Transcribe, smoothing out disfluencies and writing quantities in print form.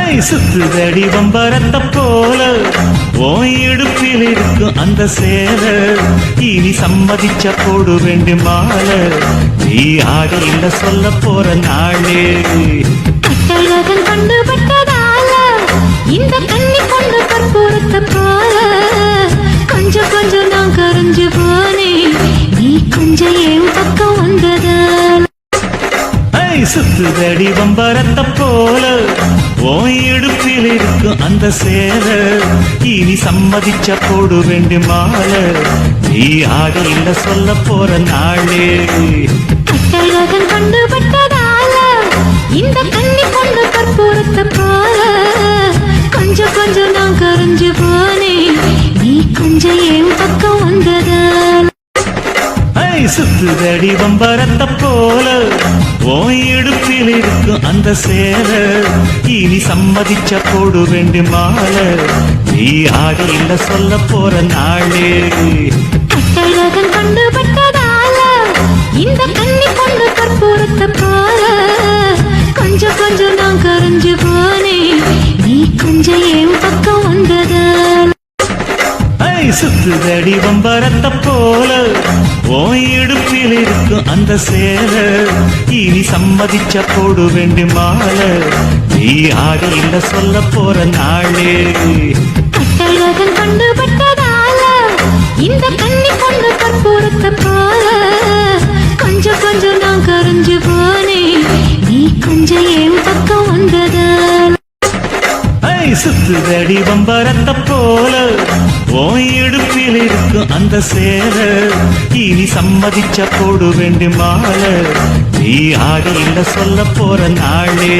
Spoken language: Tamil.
சுத்துதடி வம்பரத்த போல ஓய் இடுப்பில் இருக்கும் அந்த சேல இனி சம்மதிச்ச போடு வேண்டி மால நீ ஆடி இல்ல சொல்ல போற நாளே கட்டழகன் கொண்டு பட்டதால இந்த கண்ணி கொண்டு கற்பூரத்தை போல கொஞ்சம் கொஞ்சம் நான் கரைஞ்சு போனேன் நீ கொஞ்சம் என் பக்கம் வந்ததால் சுத்துதடி வம்பரத்த போல ஓய் இடுப்பில் இருக்கும் அந்த சேல இனி சம்மதிச்ச போடு வேண்டி மால நீ ஆடி இல்ல சொல்ல போற நாளே கட்டழகன் கொண்டு பட்டதால இந்த கண்ணி கொண்டு கற்பூரத்தை போல கொஞ்சம் கொஞ்சம் நான் கரைஞ்சு போனேன் நீ கொஞ்சம் என் பக்கம் வந்ததால் சுத்துதடி வம்பரத்த போல ஓய் இடுப்பில் இருக்கும் அந்த சேல இனி சம்மதிச்ச போடு வேண்டி மால நீ ஆடி இல்ல சொல்ல போற நாளே கட்டழகன் கொண்டு பட்டதால இந்த கண்ணி கொண்டு கற்பூரத்தை போல கொஞ்சம் கொஞ்சம் நான் கரைஞ்சு போனேன் நீ கொஞ்சம் என் பக்கம் வந்ததால் சுத்துதடி வம்பரத்த போல ஓய் இடுப்பில் இருக்கும் அந்த சேல இனி சம்மதிச்ச போடு வேண்டி மால நீ ஆடி இல்ல சொல்ல போற நாளே கட்டழகன் கொண்டு பட்டதால இந்த கண்ணி கொண்டு கற்பூரத்தை போல கொஞ்சம் கொஞ்சம் நான் கரைஞ்சு போனேன் நீ கொஞ்சம் என் பக்கம் வந்ததால் சுத்துதடி வம்பரத்த போல ஓய் இடுப்பில் இருக்கும் அந்த சேல இனி சம்மதிச்ச போடு வேண்டி மால நீ ஆடி இல்ல சொல்ல போற நாளே